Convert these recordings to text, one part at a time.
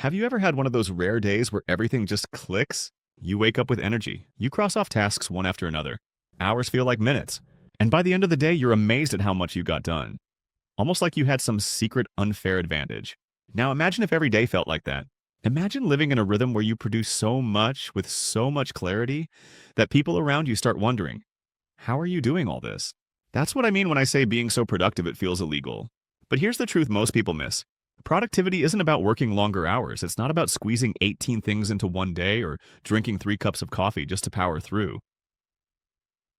Have you ever had one of those rare days where everything just clicks? You wake up with energy. You cross off tasks one after another. Hours feel like minutes. And by the end of the day, you're amazed at how much you got done. Almost like you had some secret unfair advantage. Now imagine if every day felt like that. Imagine living in a rhythm where you produce so much with so much clarity that people around you start wondering, how are you doing all this? That's what I mean when I say being so productive it feels illegal. But here's the truth most people miss. Productivity isn't about working longer hours. It's not about squeezing 18 things into one day or drinking 3 cups of coffee just to power through.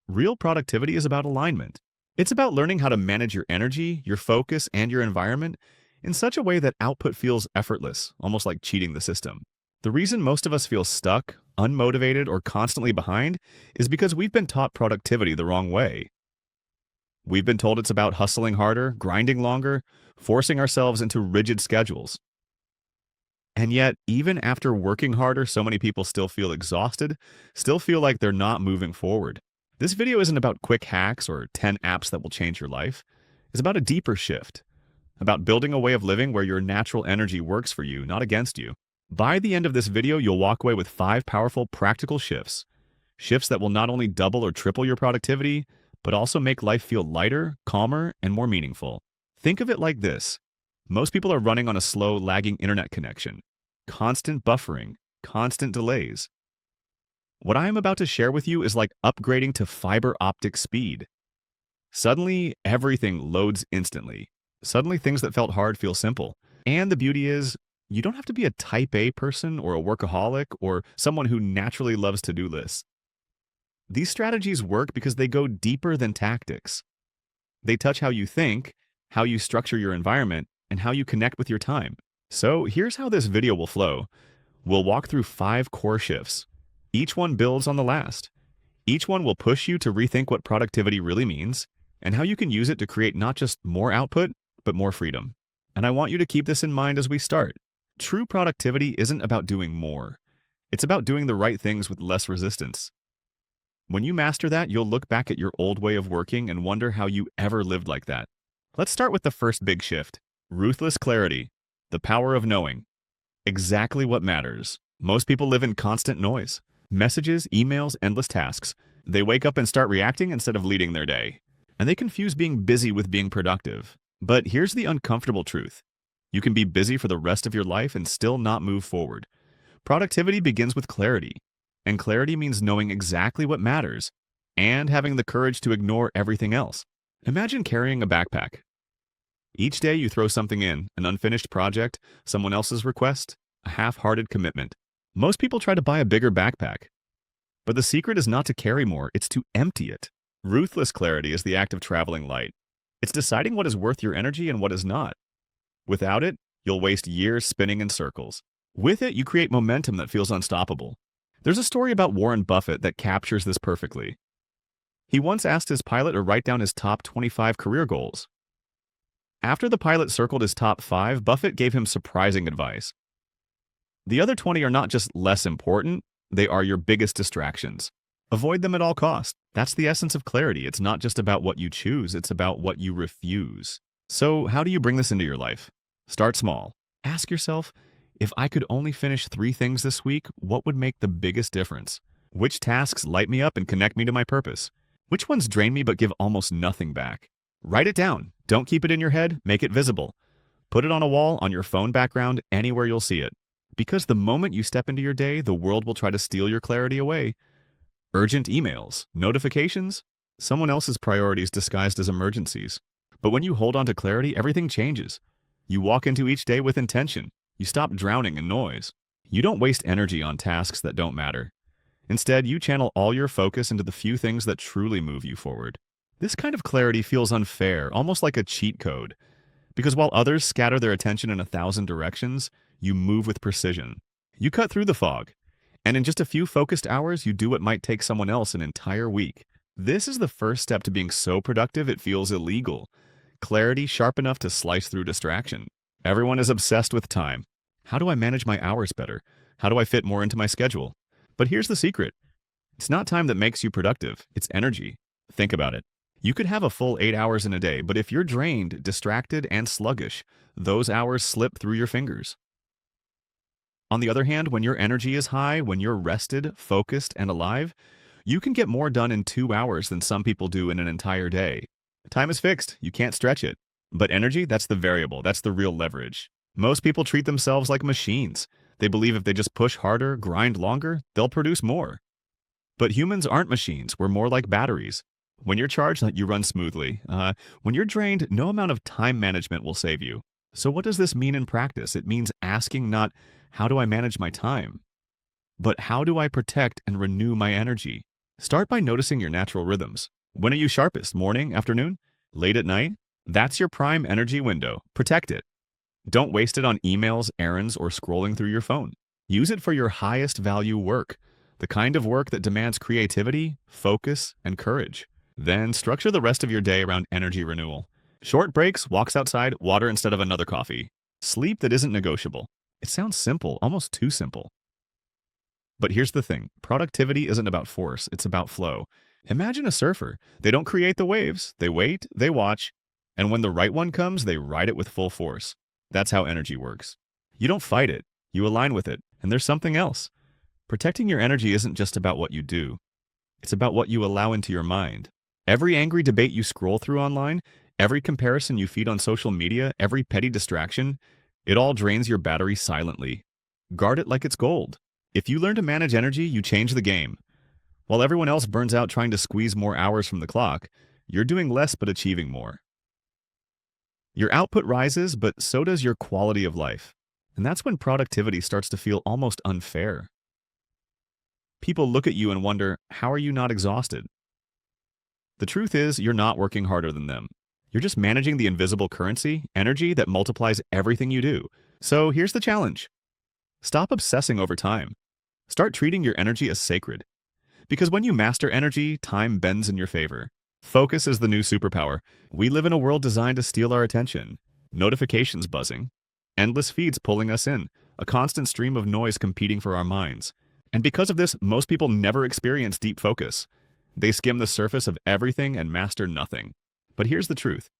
Real productivity is about alignment. It's about learning how to manage your energy, your focus, and your environment in such a way that output feels effortless, almost like cheating the system. The reason most of us feel stuck, unmotivated, or constantly behind is because we've been taught productivity the wrong way. We've been told it's about hustling harder, grinding longer, forcing ourselves into rigid schedules. And yet, even after working harder, so many people still feel exhausted, still feel like they're not moving forward. This video isn't about quick hacks or 10 apps that will change your life. It's about a deeper shift, about building a way of living where your natural energy works for you, not against you. By the end of this video, you'll walk away with 5 powerful, practical shifts. Shifts that will not only double or triple your productivity, but also make life feel lighter, calmer, and more meaningful. Think of it like this. Most people are running on a slow, lagging internet connection. Constant buffering, constant delays. What I am about to share with you is like upgrading to fiber optic speed. Suddenly, everything loads instantly. Suddenly, things that felt hard feel simple. And the beauty is, you don't have to be a type A person or a workaholic or someone who naturally loves to-do lists. These strategies work because they go deeper than tactics. They touch how you think, how you structure your environment, and how you connect with your time. So here's how this video will flow. We'll walk through 5 core shifts. Each one builds on the last. Each one will push you to rethink what productivity really means and how you can use it to create not just more output, but more freedom. And I want you to keep this in mind as we start. True productivity isn't about doing more. It's about doing the right things with less resistance. When you master that, you'll look back at your old way of working and wonder how you ever lived like that. Let's start with the first big shift. Ruthless clarity. The power of knowing exactly what matters. Most people live in constant noise. Messages, emails, endless tasks. They wake up and start reacting instead of leading their day. And they confuse being busy with being productive. But here's the uncomfortable truth. You can be busy for the rest of your life and still not move forward. Productivity begins with clarity. And clarity means knowing exactly what matters and having the courage to ignore everything else. Imagine carrying a backpack. Each day you throw something in, an unfinished project, someone else's request, a half-hearted commitment. Most people try to buy a bigger backpack. But the secret is not to carry more, it's to empty it. Ruthless clarity is the act of traveling light. It's deciding what is worth your energy and what is not. Without it, you'll waste years spinning in circles. With it, you create momentum that feels unstoppable. There's a story about Warren Buffett that captures this perfectly. He once asked his pilot to write down his top 25 career goals. After the pilot circled his top 5, Buffett gave him surprising advice. The other 20 are not just less important, they are your biggest distractions. Avoid them at all costs. That's the essence of clarity. It's not just about what you choose, it's about what you refuse. So how do you bring this into your life? Start small. Ask yourself, if I could only finish 3 things this week, what would make the biggest difference? Which tasks light me up and connect me to my purpose? Which ones drain me but give almost nothing back? Write it down. Don't keep it in your head, make it visible. Put it on a wall, on your phone background, anywhere you'll see it. Because the moment you step into your day, the world will try to steal your clarity away. Urgent emails, notifications, someone else's priorities disguised as emergencies. But when you hold on to clarity, everything changes. You walk into each day with intention. You stop drowning in noise. You don't waste energy on tasks that don't matter. Instead, you channel all your focus into the few things that truly move you forward. This kind of clarity feels unfair, almost like a cheat code. Because while others scatter their attention in 1,000 directions, you move with precision. You cut through the fog. And in just a few focused hours, you do what might take someone else an entire week. This is the first step to being so productive it feels illegal. Clarity sharp enough to slice through distraction. Everyone is obsessed with time. How do I manage my hours better? How do I fit more into my schedule? But here's the secret. It's not time that makes you productive, it's energy. Think about it. You could have a full 8 hours in a day, but if you're drained, distracted, and sluggish, those hours slip through your fingers. On the other hand, when your energy is high, when you're rested, focused, and alive, you can get more done in 2 hours than some people do in an entire day. Time is fixed, you can't stretch it. But energy, that's the variable, that's the real leverage. Most people treat themselves like machines. They believe if they just push harder, grind longer, they'll produce more. But humans aren't machines, we're more like batteries. When you're charged, you run smoothly. When you're drained, no amount of time management will save you. So what does this mean in practice? It means asking not, how do I manage my time? But how do I protect and renew my energy? Start by noticing your natural rhythms. When are you sharpest? Morning, afternoon, late at night? That's your prime energy window. Protect it. Don't waste it on emails, errands, or scrolling through your phone. Use it for your highest value work, the kind of work that demands creativity, focus, and courage. Then structure the rest of your day around energy renewal. Short breaks, walks outside, water instead of another coffee. Sleep that isn't negotiable. It sounds simple, almost too simple. But here's the thing, productivity isn't about force, it's about flow. Imagine a surfer. They don't create the waves, they wait, they watch, and when the right one comes, they ride it with full force. That's how energy works. You don't fight it, you align with it, and there's something else. Protecting your energy isn't just about what you do. It's about what you allow into your mind. Every angry debate you scroll through online, every comparison you feed on social media, every petty distraction, it all drains your battery silently. Guard it like it's gold. If you learn to manage energy, you change the game. While everyone else burns out trying to squeeze more hours from the clock, you're doing less but achieving more. Your output rises, but so does your quality of life. And that's when productivity starts to feel almost unfair. People look at you and wonder, how are you not exhausted? The truth is, you're not working harder than them. You're just managing the invisible currency, energy that multiplies everything you do. So here's the challenge. Stop obsessing over time. Start treating your energy as sacred. Because when you master energy, time bends in your favor. Focus is the new superpower. We live in a world designed to steal our attention. Notifications buzzing, endless feeds pulling us in, a constant stream of noise competing for our minds. And because of this, most people never experience deep focus. They skim the surface of everything and master nothing. But here's the truth.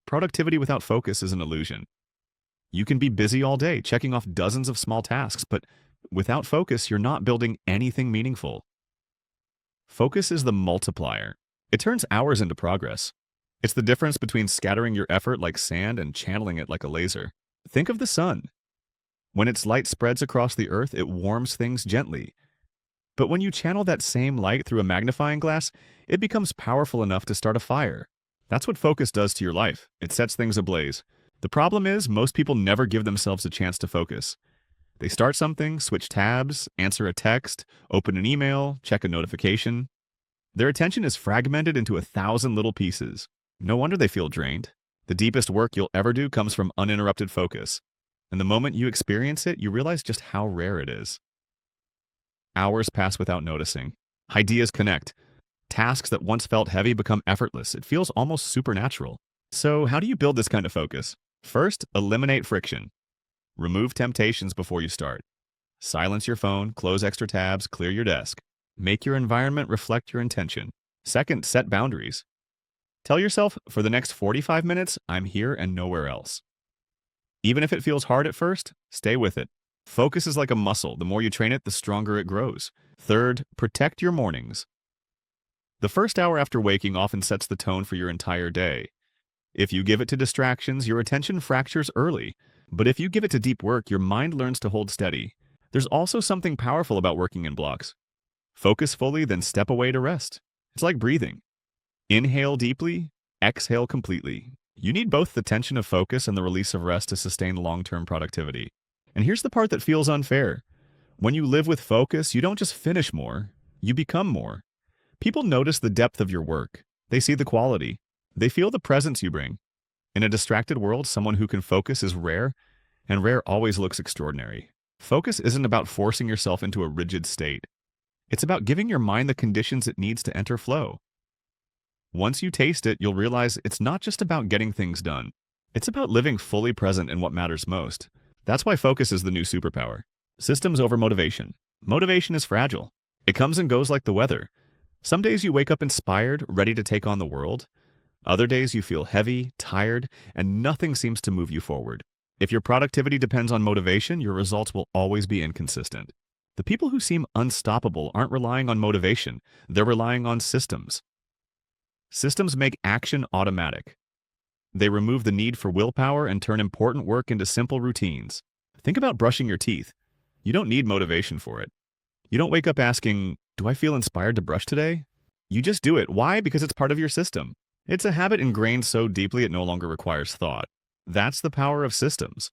Productivity without focus is an illusion. You can be busy all day, checking off dozens of small tasks, but without focus, you're not building anything meaningful. Focus is the multiplier. It turns hours into progress. It's the difference between scattering your effort like sand and channeling it like a laser. Think of the sun. When its light spreads across the earth, it warms things gently. But when you channel that same light through a magnifying glass, it becomes powerful enough to start a fire. That's what focus does to your life. It sets things ablaze. The problem is, most people never give themselves a chance to focus. They start something, switch tabs, answer a text, open an email, check a notification. Their attention is fragmented into 1,000 little pieces. No wonder they feel drained. The deepest work you'll ever do comes from uninterrupted focus. And the moment you experience it, you realize just how rare it is. Hours pass without noticing. Ideas connect. Tasks that once felt heavy become effortless. It feels almost supernatural. So how do you build this kind of focus? First, eliminate friction. Remove temptations before you start. Silence your phone, close extra tabs, clear your desk. Make your environment reflect your intention. Second, set boundaries. Tell yourself, for the next 45 minutes, I'm here and nowhere else. Even if it feels hard at first, stay with it. Focus is like a muscle. The more you train it, the stronger it grows. Third, protect your mornings. The first hour after waking often sets the tone for your entire day. If you give it to distractions, your attention fractures early. But if you give it to deep work, your mind learns to hold steady. There's also something powerful about working in blocks. Focus fully, then step away to rest. It's like breathing. Inhale deeply, exhale completely. You need both the tension of focus and the release of rest to sustain long-term productivity. And here's the part that feels unfair. When you live with focus, you don't just finish more, you become more. People notice the depth of your work. They see the quality. They feel the presence you bring. In a distracted world, someone who can focus is rare, and rare always looks extraordinary. Focus isn't about forcing yourself into a rigid state. It's about giving your mind the conditions it needs to enter flow. Once you taste it, you'll realize it's not just about getting things done. It's about living fully present in what matters most. That's why focus is the new superpower. Systems over motivation. Motivation is fragile. It comes and goes like the weather. Some days you wake up inspired, ready to take on the world. Other days you feel heavy, tired, and nothing seems to move you forward. If your productivity depends on motivation, your results will always be inconsistent. The people who seem unstoppable aren't relying on motivation, they're relying on systems. Systems make action automatic. They remove the need for willpower and turn important work into simple routines. Think about brushing your teeth. You don't need motivation for it. You don't wake up asking, "Do I feel inspired to brush today?" You just do it. Why? Because it's part of your system. It's a habit ingrained so deeply it no longer requires thought. That's the power of systems.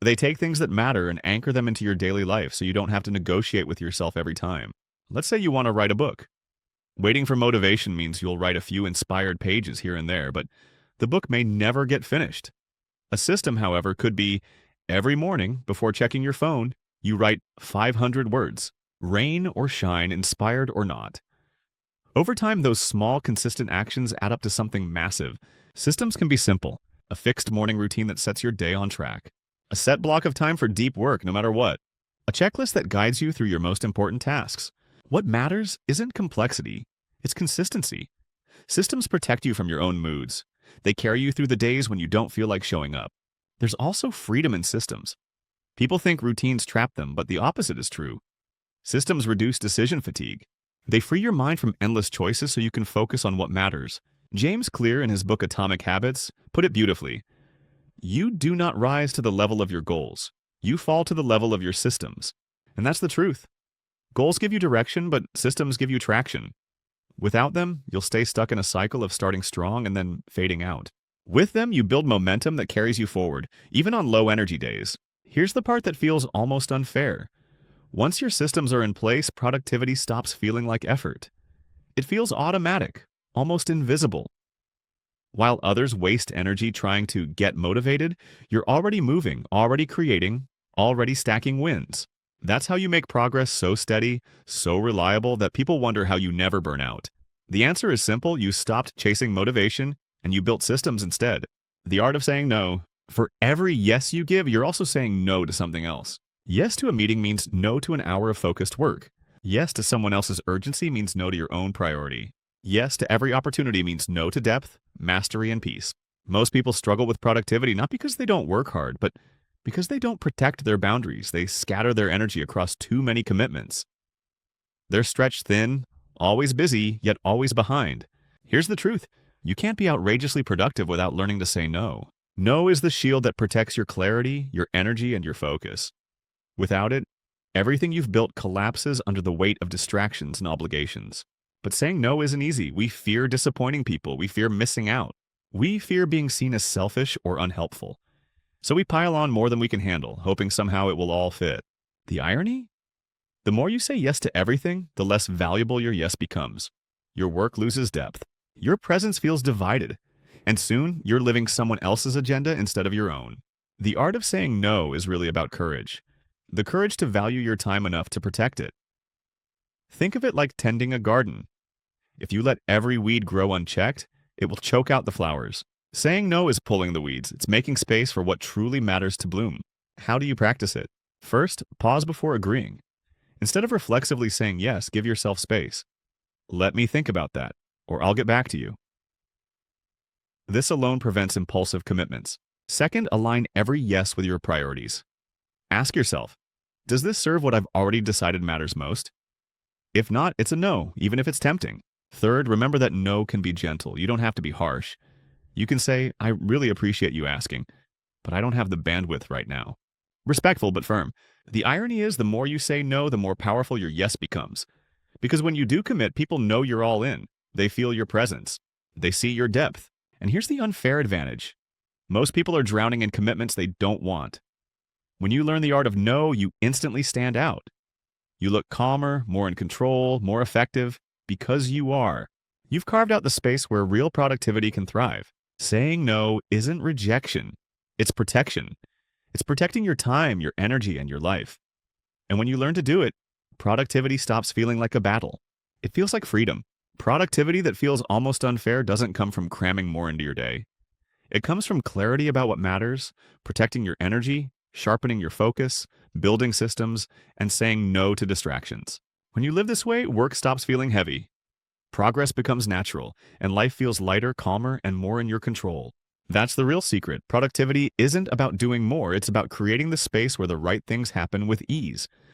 They take things that matter and anchor them into your daily life so you don't have to negotiate with yourself every time. Let's say you want to write a book. Waiting for motivation means you'll write a few inspired pages here and there, but the book may never get finished. A system, however, could be every morning before checking your phone, you write 500 words, rain or shine, inspired or not. Over time, those small, consistent actions add up to something massive. Systems can be simple: a fixed morning routine that sets your day on track, a set block of time for deep work no matter what, a checklist that guides you through your most important tasks. What matters isn't complexity, it's consistency. Systems protect you from your own moods. They carry you through the days when you don't feel like showing up. There's also freedom in systems. People think routines trap them, but the opposite is true. Systems reduce decision fatigue. They free your mind from endless choices so you can focus on what matters. James Clear, in his book Atomic Habits, put it beautifully. You do not rise to the level of your goals. You fall to the level of your systems. And that's the truth. Goals give you direction, but systems give you traction. Without them, you'll stay stuck in a cycle of starting strong and then fading out. With them, you build momentum that carries you forward, even on low-energy days. Here's the part that feels almost unfair. Once your systems are in place, productivity stops feeling like effort. It feels automatic, almost invisible. While others waste energy trying to get motivated, you're already moving, already creating, already stacking wins. That's how you make progress so steady, so reliable that people wonder how you never burn out. The answer is simple: you stopped chasing motivation and you built systems instead. The art of saying no. For every yes you give, you're also saying no to something else. Yes to a meeting means no to an hour of focused work. Yes to someone else's urgency means no to your own priority. Yes to every opportunity means no to depth, mastery, and peace. Most people struggle with productivity not because they don't work hard, but because they don't protect their boundaries. They scatter their energy across too many commitments. They're stretched thin, always busy, yet always behind. Here's the truth: you can't be outrageously productive without learning to say no. No is the shield that protects your clarity, your energy, and your focus. Without it, everything you've built collapses under the weight of distractions and obligations. But saying no isn't easy. We fear disappointing people. We fear missing out. We fear being seen as selfish or unhelpful. So we pile on more than we can handle, hoping somehow it will all fit. The irony? The more you say yes to everything, the less valuable your yes becomes. Your work loses depth. Your presence feels divided. And soon, you're living someone else's agenda instead of your own. The art of saying no is really about courage. The courage to value your time enough to protect it. Think of it like tending a garden. If you let every weed grow unchecked, it will choke out the flowers. Saying no is pulling the weeds. It's making space for what truly matters to bloom. How do you practice it? First, pause before agreeing. Instead of reflexively saying yes, give yourself space. Let me think about that, or I'll get back to you. This alone prevents impulsive commitments. Second, align every yes with your priorities. Ask yourself, does this serve what I've already decided matters most? If not, it's a no, even if it's tempting. Third, remember that no can be gentle. You don't have to be harsh. You can say, I really appreciate you asking, but I don't have the bandwidth right now. Respectful but firm. The irony is, the more you say no, the more powerful your yes becomes. Because when you do commit, people know you're all in. They feel your presence. They see your depth. And here's the unfair advantage. Most people are drowning in commitments they don't want. When you learn the art of no, you instantly stand out. You look calmer, more in control, more effective, because you are. You've carved out the space where real productivity can thrive. Saying no isn't rejection. It's protection. It's protecting your time, your energy, and your life. And when you learn to do it, productivity stops feeling like a battle. It feels like freedom. Productivity that feels almost unfair doesn't come from cramming more into your day. It comes from clarity about what matters, protecting your energy, sharpening your focus, building systems, and saying no to distractions. When you live this way, work stops feeling heavy. Progress becomes natural, and life feels lighter, calmer, and more in your control. That's the real secret. Productivity isn't about doing more, it's about creating the space where the right things happen with ease.